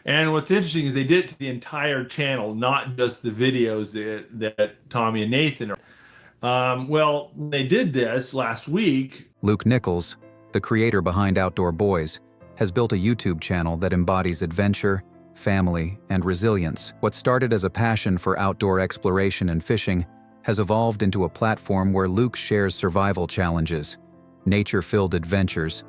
And what's interesting is they did it to the entire channel, not just the videos that Tommy and Nathan are. Well, when they did this last week. Luke Nichols, the creator behind Outdoor Boys, has built a YouTube channel that embodies adventure, family, and resilience. What started as a passion for outdoor exploration and fishing has evolved into a platform where Luke shares survival challenges, nature-filled adventures,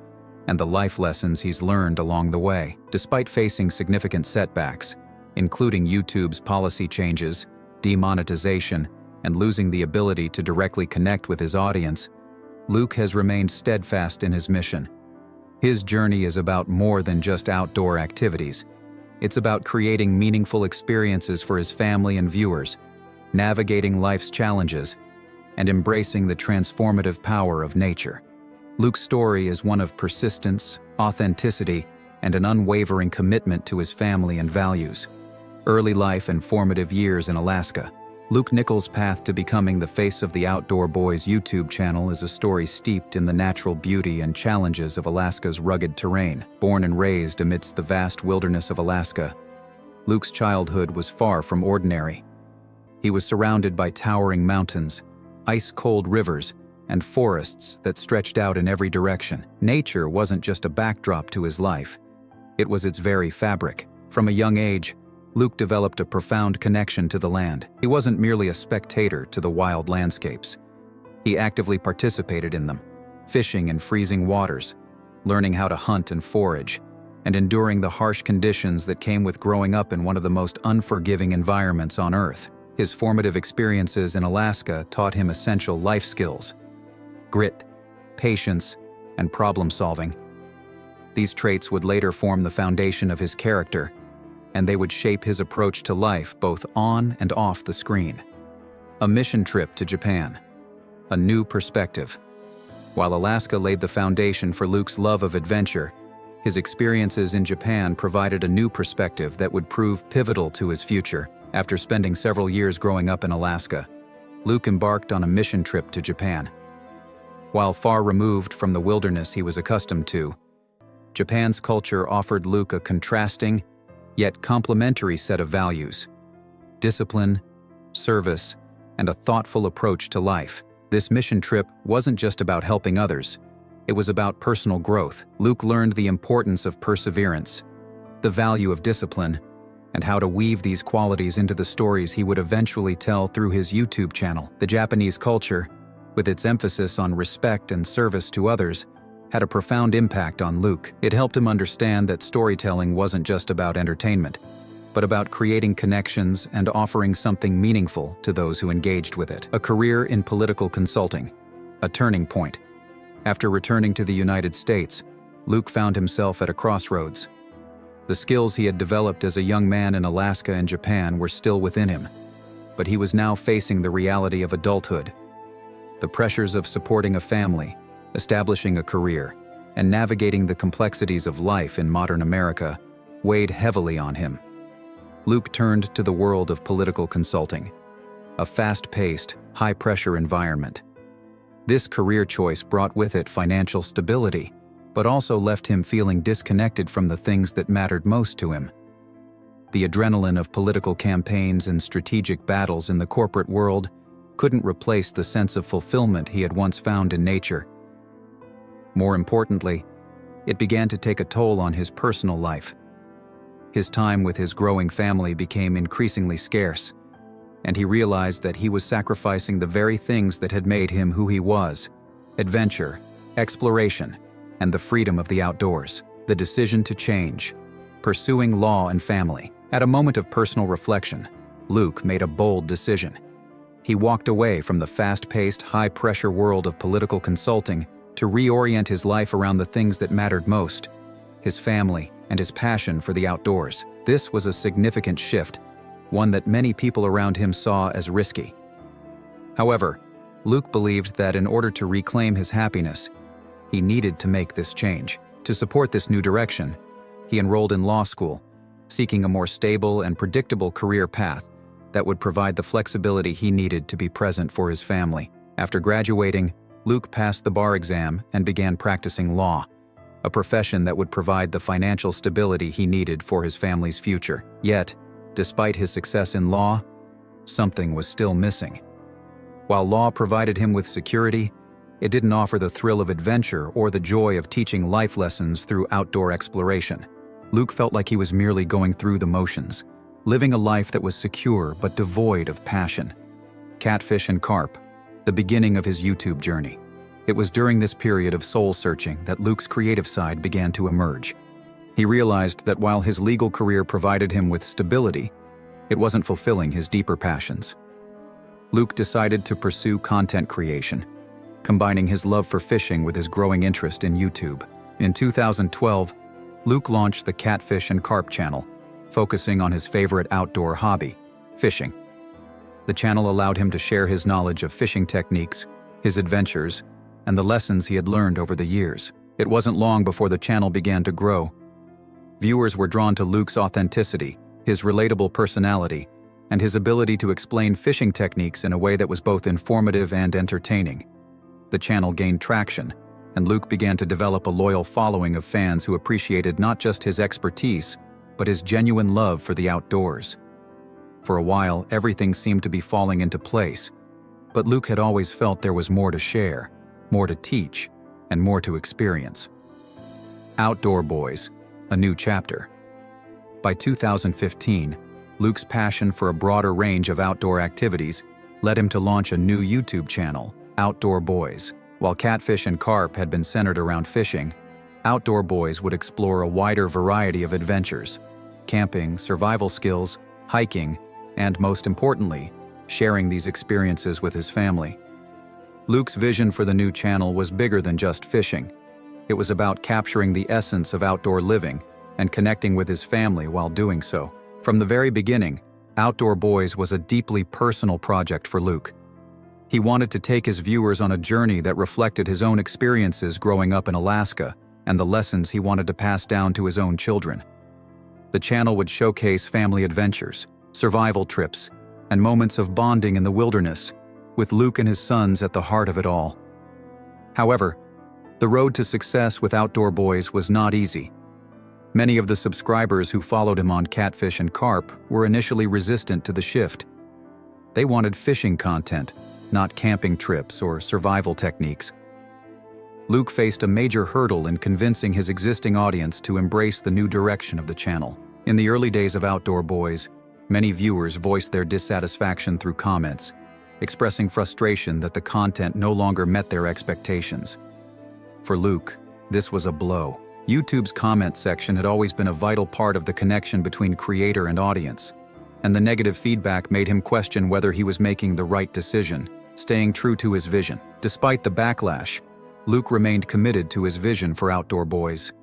and the life lessons he's learned along the way. Despite facing significant setbacks, including YouTube's policy changes, demonetization, and losing the ability to directly connect with his audience, Luke has remained steadfast in his mission. His journey is about more than just outdoor activities. It's about creating meaningful experiences for his family and viewers, navigating life's challenges, and embracing the transformative power of nature. Luke's story is one of persistence, authenticity, and an unwavering commitment to his family and values. Early life and formative years in Alaska. Luke Nichols' path to becoming the face of the Outdoor Boys YouTube channel is a story steeped in the natural beauty and challenges of Alaska's rugged terrain. Born and raised amidst the vast wilderness of Alaska, Luke's childhood was far from ordinary. He was surrounded by towering mountains, ice-cold rivers, and forests that stretched out in every direction. Nature wasn't just a backdrop to his life, it was its very fabric. From a young age, Luke developed a profound connection to the land. He wasn't merely a spectator to the wild landscapes. He actively participated in them, fishing in freezing waters, learning how to hunt and forage, and enduring the harsh conditions that came with growing up in one of the most unforgiving environments on Earth. His formative experiences in Alaska taught him essential life skills: grit, patience, and problem-solving. These traits would later form the foundation of his character, and they would shape his approach to life both on and off the screen. A mission trip to Japan. A new perspective. While Alaska laid the foundation for Luke's love of adventure, his experiences in Japan provided a new perspective that would prove pivotal to his future. After spending several years growing up in Alaska, Luke embarked on a mission trip to Japan. While far removed from the wilderness he was accustomed to, Japan's culture offered Luke a contrasting, yet complementary set of values: discipline, service, and a thoughtful approach to life. This mission trip wasn't just about helping others, it was about personal growth. Luke learned the importance of perseverance, the value of discipline, and how to weave these qualities into the stories he would eventually tell through his YouTube channel. The Japanese culture, with its emphasis on respect and service to others, had a profound impact on Luke. It helped him understand that storytelling wasn't just about entertainment, but about creating connections and offering something meaningful to those who engaged with it. A career in political consulting. A turning point. After returning to the United States, Luke found himself at a crossroads. The skills he had developed as a young man in Alaska and Japan were still within him, but he was now facing the reality of adulthood. The pressures of supporting a family, establishing a career, and navigating the complexities of life in modern America weighed heavily on him. Luke turned to the world of political consulting, a fast-paced, high-pressure environment. This career choice brought with it financial stability, but also left him feeling disconnected from the things that mattered most to him. The adrenaline of political campaigns and strategic battles in the corporate world couldn't replace the sense of fulfillment he had once found in nature. More importantly, it began to take a toll on his personal life. His time with his growing family became increasingly scarce, and he realized that he was sacrificing the very things that had made him who he was: adventure, exploration, and the freedom of the outdoors. The decision to change, pursuing law and family. At a moment of personal reflection, Luke made a bold decision. He walked away from the fast-paced, high-pressure world of political consulting to reorient his life around the things that mattered most: his family and his passion for the outdoors. This was a significant shift, one that many people around him saw as risky. However, Luke believed that in order to reclaim his happiness, he needed to make this change. To support this new direction, he enrolled in law school, seeking a more stable and predictable career path that would provide the flexibility he needed to be present for his family. After graduating, Luke passed the bar exam and began practicing law, a profession that would provide the financial stability he needed for his family's future. Yet, despite his success in law, something was still missing. While law provided him with security, it didn't offer the thrill of adventure or the joy of teaching life lessons through outdoor exploration. Luke felt like he was merely going through the motions, living a life that was secure but devoid of passion. Catfish and Carp, the beginning of his YouTube journey. It was during this period of soul-searching that Luke's creative side began to emerge. He realized that while his legal career provided him with stability, it wasn't fulfilling his deeper passions. Luke decided to pursue content creation, combining his love for fishing with his growing interest in YouTube. In 2012, Luke launched the Catfish and Carp channel, focusing on his favorite outdoor hobby, fishing. The channel allowed him to share his knowledge of fishing techniques, his adventures, and the lessons he had learned over the years. It wasn't long before the channel began to grow. Viewers were drawn to Luke's authenticity, his relatable personality, and his ability to explain fishing techniques in a way that was both informative and entertaining. The channel gained traction, and Luke began to develop a loyal following of fans who appreciated not just his expertise, but his genuine love for the outdoors. For a while, everything seemed to be falling into place, but Luke had always felt there was more to share, more to teach, and more to experience. Outdoor Boys, a new chapter. By 2015, Luke's passion for a broader range of outdoor activities led him to launch a new YouTube channel, Outdoor Boys. While Catfish and Carp had been centered around fishing, Outdoor Boys would explore a wider variety of adventures: camping, survival skills, hiking, and most importantly, sharing these experiences with his family. Luke's vision for the new channel was bigger than just fishing. It was about capturing the essence of outdoor living and connecting with his family while doing so. From the very beginning, Outdoor Boys was a deeply personal project for Luke. He wanted to take his viewers on a journey that reflected his own experiences growing up in Alaska and the lessons he wanted to pass down to his own children. The channel would showcase family adventures, survival trips, and moments of bonding in the wilderness, with Luke and his sons at the heart of it all. However, the road to success with Outdoor Boys was not easy. Many of the subscribers who followed him on Catfish and Carp were initially resistant to the shift. They wanted fishing content, not camping trips or survival techniques. Luke faced a major hurdle in convincing his existing audience to embrace the new direction of the channel. In the early days of Outdoor Boys, many viewers voiced their dissatisfaction through comments, expressing frustration that the content no longer met their expectations. For Luke, this was a blow. YouTube's comment section had always been a vital part of the connection between creator and audience, and the negative feedback made him question whether he was making the right decision, staying true to his vision. Despite the backlash, Luke remained committed to his vision for Outdoor Boys.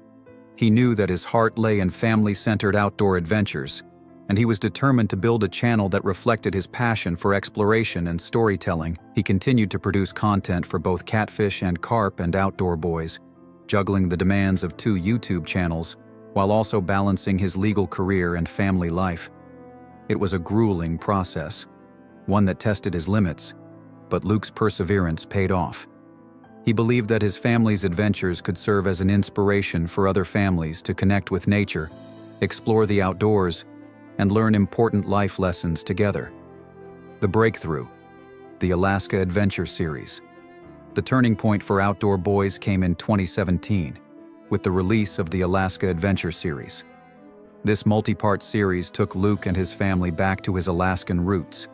He knew that his heart lay in family-centered outdoor adventures, and he was determined to build a channel that reflected his passion for exploration and storytelling. He continued to produce content for both Catfish and Carp and Outdoor Boys, juggling the demands of 2 YouTube channels while also balancing his legal career and family life. It was a grueling process, one that tested his limits, but Luke's perseverance paid off. He believed that his family's adventures could serve as an inspiration for other families to connect with nature, explore the outdoors, and learn important life lessons together. The breakthrough, the Alaska Adventure Series. The turning point for Outdoor Boys came in 2017, with the release of the Alaska Adventure Series. This multi-part series took Luke and his family back to his Alaskan roots,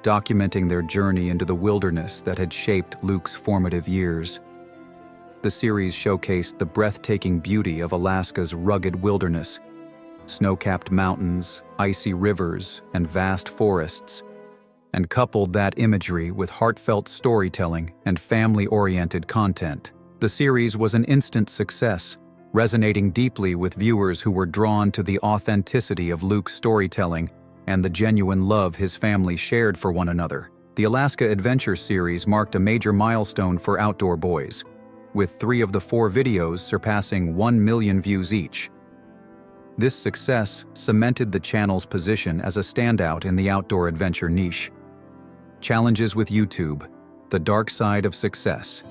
documenting their journey into the wilderness that had shaped Luke's formative years. The series showcased the breathtaking beauty of Alaska's rugged wilderness, snow-capped mountains, icy rivers, and vast forests, and coupled that imagery with heartfelt storytelling and family-oriented content. The series was an instant success, resonating deeply with viewers who were drawn to the authenticity of Luke's storytelling and the genuine love his family shared for one another. The Alaska Adventure Series marked a major milestone for Outdoor Boys, with 3 of the 4 videos surpassing 1 million views each. This success cemented the channel's position as a standout in the outdoor adventure niche. Challenges with YouTube, the dark side of success.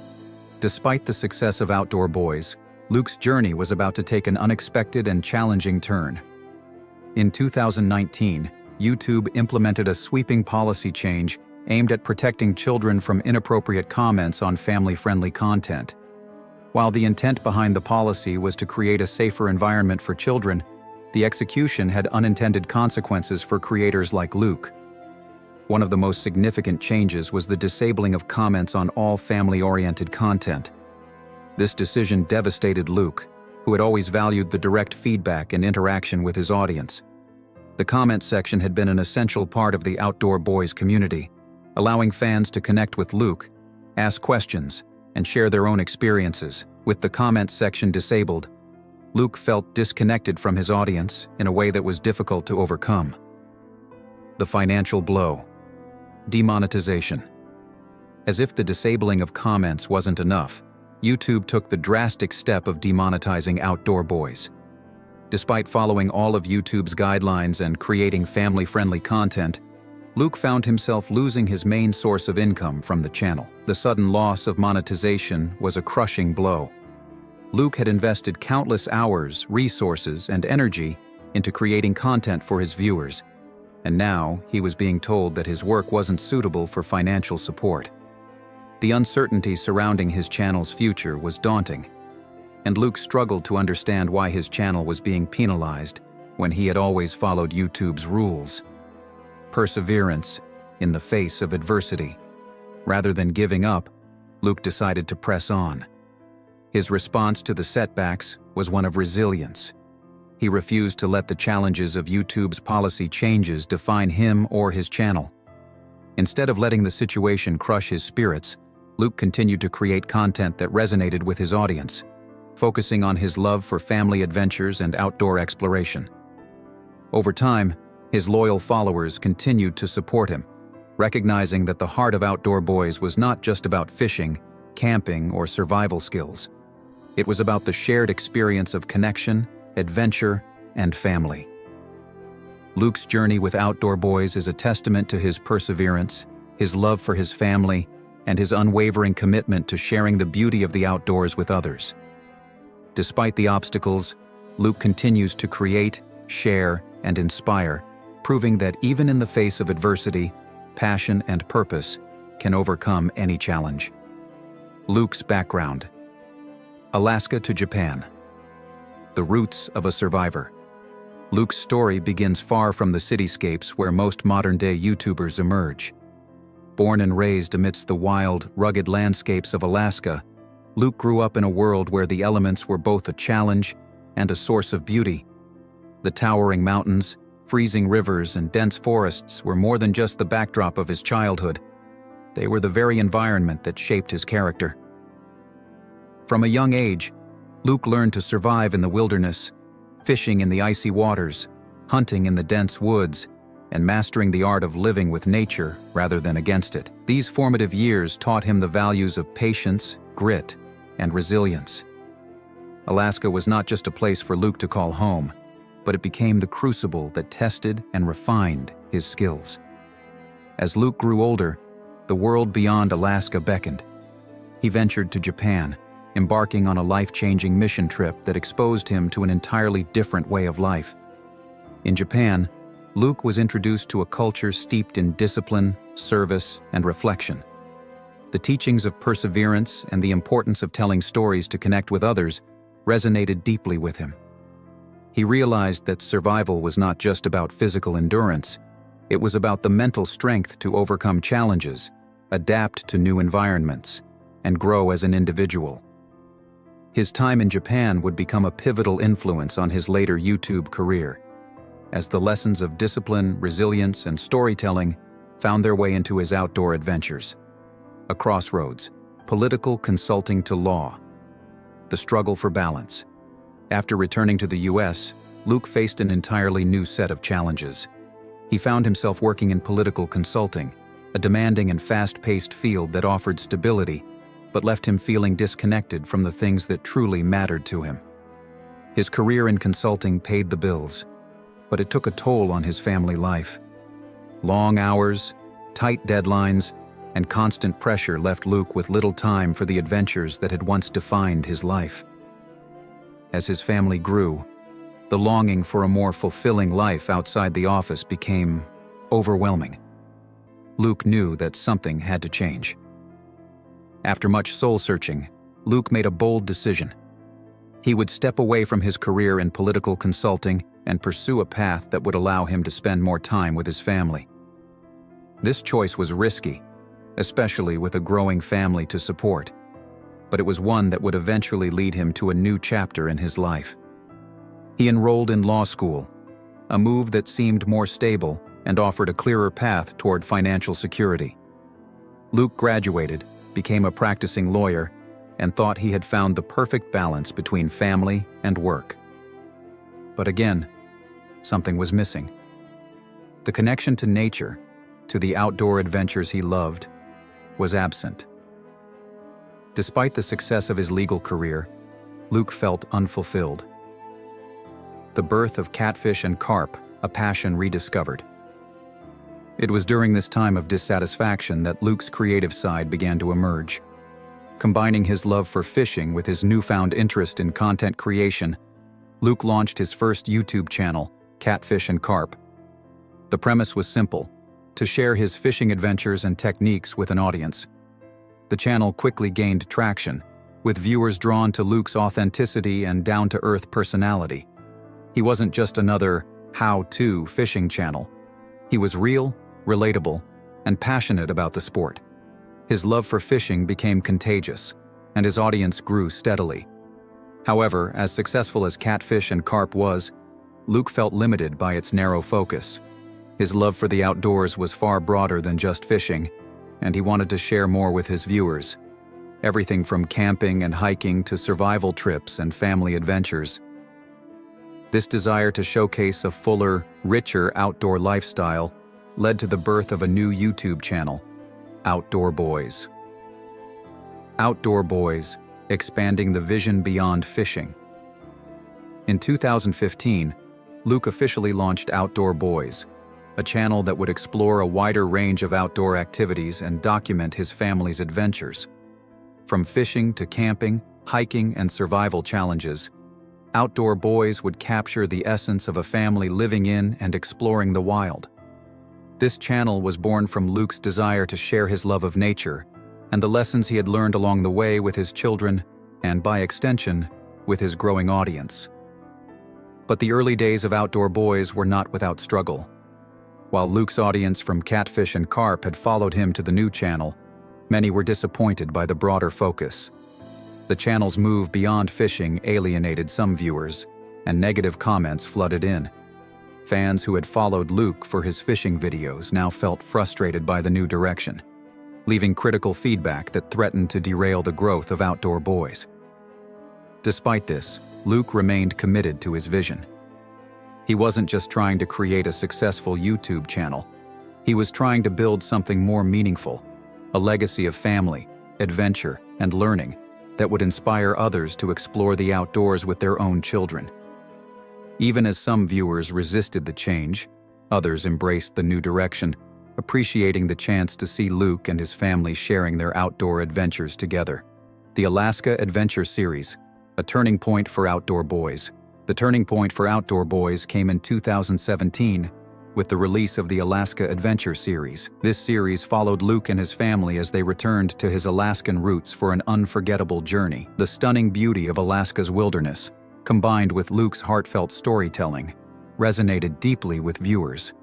Despite the success of Outdoor Boys, Luke's journey was about to take an unexpected and challenging turn. In 2019, YouTube implemented a sweeping policy change aimed at protecting children from inappropriate comments on family-friendly content. While the intent behind the policy was to create a safer environment for children, the execution had unintended consequences for creators like Luke. One of the most significant changes was the disabling of comments on all family-oriented content. This decision devastated Luke, who had always valued the direct feedback and interaction with his audience. The comment section had been an essential part of the Outdoor Boys community, allowing fans to connect with Luke, ask questions, and share their own experiences. With the comment section disabled, Luke felt disconnected from his audience in a way that was difficult to overcome. The financial blow. Demonetization. As if the disabling of comments wasn't enough, YouTube took the drastic step of demonetizing Outdoor Boys. Despite following all of YouTube's guidelines and creating family-friendly content, Luke found himself losing his main source of income from the channel. The sudden loss of monetization was a crushing blow. Luke had invested countless hours, resources, and energy into creating content for his viewers, and now he was being told that his work wasn't suitable for financial support. The uncertainty surrounding his channel's future was daunting, and Luke struggled to understand why his channel was being penalized when he had always followed YouTube's rules. Perseverance in the face of adversity. Rather than giving up, Luke decided to press on. His response to the setbacks was one of resilience. He refused to let the challenges of YouTube's policy changes define him or his channel. Instead of letting the situation crush his spirits, Luke continued to create content that resonated with his audience, focusing on his love for family adventures and outdoor exploration. Over time, his loyal followers continued to support him, recognizing that the heart of Outdoor Boys was not just about fishing, camping, or survival skills. It was about the shared experience of connection, adventure, and family. Luke's journey with Outdoor Boys is a testament to his perseverance, his love for his family, and his unwavering commitment to sharing the beauty of the outdoors with others. Despite the obstacles, Luke continues to create, share, and inspire, proving that even in the face of adversity, passion and purpose can overcome any challenge. Luke's background. Alaska to Japan. The roots of a survivor. Luke's story begins far from the cityscapes where most modern-day YouTubers emerge. Born and raised amidst the wild, rugged landscapes of Alaska, Luke grew up in a world where the elements were both a challenge and a source of beauty. The towering mountains, freezing rivers, and dense forests were more than just the backdrop of his childhood. They were the very environment that shaped his character. From a young age, Luke learned to survive in the wilderness, fishing in the icy waters, hunting in the dense woods, and mastering the art of living with nature rather than against it. These formative years taught him the values of patience, grit, and resilience. Alaska was not just a place for Luke to call home, but it became the crucible that tested and refined his skills. As Luke grew older, the world beyond Alaska beckoned. He ventured to Japan, embarking on a life-changing mission trip that exposed him to an entirely different way of life. In Japan, Luke was introduced to a culture steeped in discipline, service, and reflection. The teachings of perseverance and the importance of telling stories to connect with others resonated deeply with him. He realized that survival was not just about physical endurance, it was about the mental strength to overcome challenges, adapt to new environments, and grow as an individual. His time in Japan would become a pivotal influence on his later YouTube career, as the lessons of discipline, resilience, and storytelling found their way into his outdoor adventures. A crossroads, political consulting to law. The struggle for balance. After returning to the US, Luke faced an entirely new set of challenges. He found himself working in political consulting, a demanding and fast-paced field that offered stability, but left him feeling disconnected from the things that truly mattered to him. His career in consulting paid the bills, but it took a toll on his family life. Long hours, tight deadlines, and constant pressure left Luke with little time for the adventures that had once defined his life. as his family grew, the longing for a more fulfilling life outside the office became overwhelming. Luke knew that something had to change. After much soul-searching, Luke made a bold decision. He would step away from his career in political consulting and pursue a path that would allow him to spend more time with his family. This choice was risky, especially with a growing family to support, but it was one that would eventually lead him to a new chapter in his life. He enrolled in law school, a move that seemed more stable and offered a clearer path toward financial security. Luke graduated, became a practicing lawyer, and thought he had found the perfect balance between family and work. But again, something was missing. The connection to nature, to the outdoor adventures he loved, was absent. Despite the success of his legal career, Luke felt unfulfilled. The birth of catfish and carp, a passion rediscovered. It was during this time of dissatisfaction that Luke's creative side began to emerge. Combining his love for fishing with his newfound interest in content creation, Luke launched his first YouTube channel, Catfish and Carp. The premise was simple: to share his fishing adventures and techniques with an audience. The channel quickly gained traction, with viewers drawn to Luke's authenticity and down-to-earth personality. He wasn't just another how-to fishing channel. He was real, relatable, and passionate about the sport. His love for fishing became contagious, and his audience grew steadily. However, as successful as Catfish and Carp was, Luke felt limited by its narrow focus. His love for the outdoors was far broader than just fishing, and he wanted to share more with his viewers. Everything from camping and hiking to survival trips and family adventures. This desire to showcase a fuller, richer outdoor lifestyle led to the birth of a new YouTube channel, Outdoor Boys. Outdoor Boys, expanding the vision beyond fishing. In 2015, Luke officially launched Outdoor Boys, a channel that would explore a wider range of outdoor activities and document his family's adventures. From fishing to camping, hiking, and survival challenges, Outdoor Boys would capture the essence of a family living in and exploring the wild. This channel was born from Luke's desire to share his love of nature and the lessons he had learned along the way with his children and, by extension, with his growing audience. But the early days of Outdoor Boys were not without struggle. While Luke's audience from Catfish and Carp had followed him to the new channel, many were disappointed by the broader focus. The channel's move beyond fishing alienated some viewers, and negative comments flooded in. Fans who had followed Luke for his fishing videos now felt frustrated by the new direction, leaving critical feedback that threatened to derail the growth of Outdoor Boys. Despite this, Luke remained committed to his vision. He wasn't just trying to create a successful YouTube channel. He was trying to build something more meaningful, a legacy of family, adventure, and learning that would inspire others to explore the outdoors with their own children. Even as some viewers resisted the change, others embraced the new direction, appreciating the chance to see Luke and his family sharing their outdoor adventures together. The Alaska Adventure Series, a turning point for Outdoor Boys. The turning point for Outdoor Boys came in 2017 with the release of the Alaska Adventure Series. This series followed Luke and his family as they returned to his Alaskan roots for an unforgettable journey. The stunning beauty of Alaska's wilderness, combined with Luke's heartfelt storytelling, resonated deeply with viewers.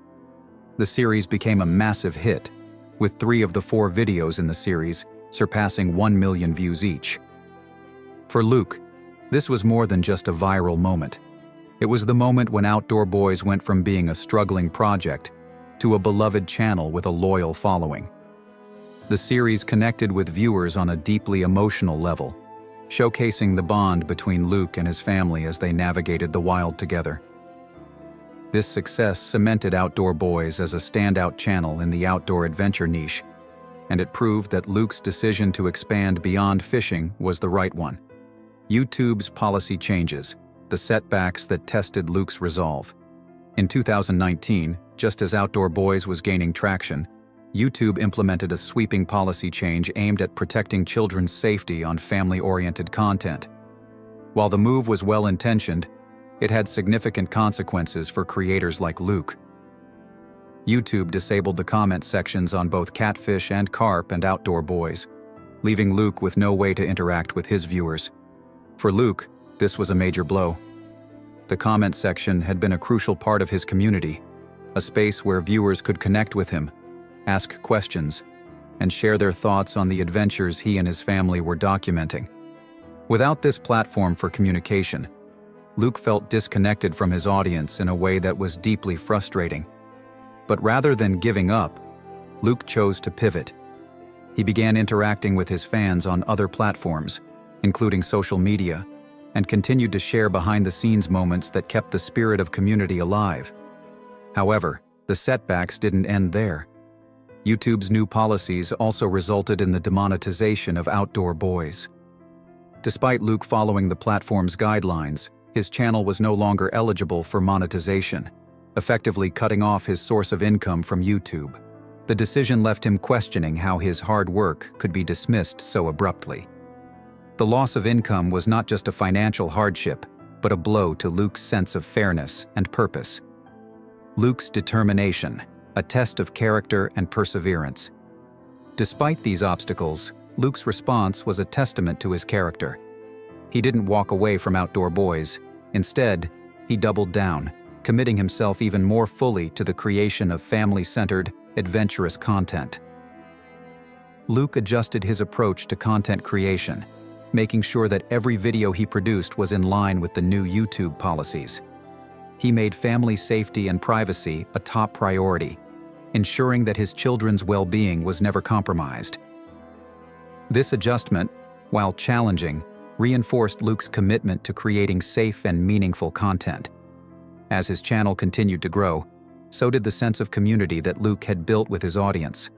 The series became a massive hit, with 3 of the 4 videos in the series surpassing 1 million views each. For Luke, this was more than just a viral moment. It was the moment when Outdoor Boys went from being a struggling project to a beloved channel with a loyal following. The series connected with viewers on a deeply emotional level, showcasing the bond between Luke and his family as they navigated the wild together. This success cemented Outdoor Boys as a standout channel in the outdoor adventure niche, and it proved that Luke's decision to expand beyond fishing was the right one. YouTube's policy changes, the setbacks that tested Luke's resolve. In 2019, just as Outdoor Boys was gaining traction, YouTube implemented a sweeping policy change aimed at protecting children's safety on family-oriented content. While the move was well-intentioned, it had significant consequences for creators like Luke. YouTube disabled the comment sections on both Catfish and Carp and Outdoor Boys, leaving Luke with no way to interact with his viewers. For Luke, this was a major blow. The comment section had been a crucial part of his community, a space where viewers could connect with him, ask questions, and share their thoughts on the adventures he and his family were documenting. Without this platform for communication, Luke felt disconnected from his audience in a way that was deeply frustrating. But rather than giving up, Luke chose to pivot. He began interacting with his fans on other platforms, including social media, and continued to share behind-the-scenes moments that kept the spirit of community alive. However, the setbacks didn't end there. YouTube's new policies also resulted in the demonetization of Outdoor Boys. Despite Luke following the platform's guidelines, his channel was no longer eligible for monetization, effectively cutting off his source of income from YouTube. The decision left him questioning how his hard work could be dismissed so abruptly. The loss of income was not just a financial hardship, but a blow to Luke's sense of fairness and purpose. Luke's determination, a test of character and perseverance. Despite these obstacles, Luke's response was a testament to his character. He didn't walk away from Outdoor Boys. Instead, he doubled down, committing himself even more fully to the creation of family-centered, adventurous content. Luke adjusted his approach to content creation, making sure that every video he produced was in line with the new YouTube policies. He made family safety and privacy a top priority, ensuring that his children's well-being was never compromised. This adjustment, while challenging, reinforced Luke's commitment to creating safe and meaningful content. As his channel continued to grow, so did the sense of community that Luke had built with his audience.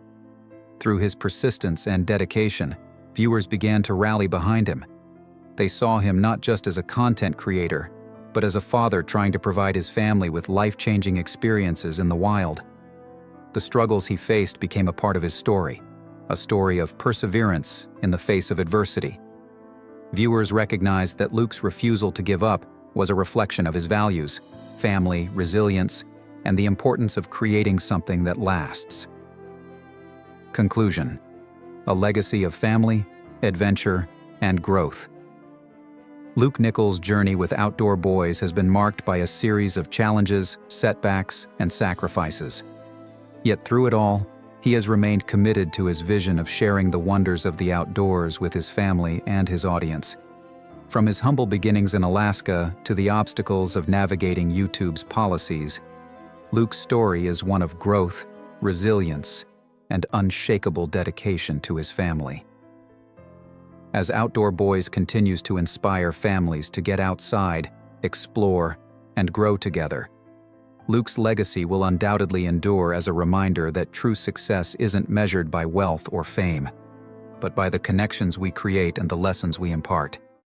Through his persistence and dedication, viewers began to rally behind him. They saw him not just as a content creator, but as a father trying to provide his family with life-changing experiences in the wild. The struggles he faced became a part of his story, a story of perseverance in the face of adversity. Viewers recognized that Luke's refusal to give up was a reflection of his values, family, resilience, and the importance of creating something that lasts. Conclusion: a legacy of family, adventure, and growth. Luke Nichols' journey with Outdoor Boys has been marked by a series of challenges, setbacks, and sacrifices. Yet through it all, he has remained committed to his vision of sharing the wonders of the outdoors with his family and his audience. From his humble beginnings in Alaska to the obstacles of navigating YouTube's policies, Luke's story is one of growth, resilience, and unshakable dedication to his family. As Outdoor Boys continues to inspire families to get outside, explore, and grow together, Luke's legacy will undoubtedly endure as a reminder that true success isn't measured by wealth or fame, but by the connections we create and the lessons we impart.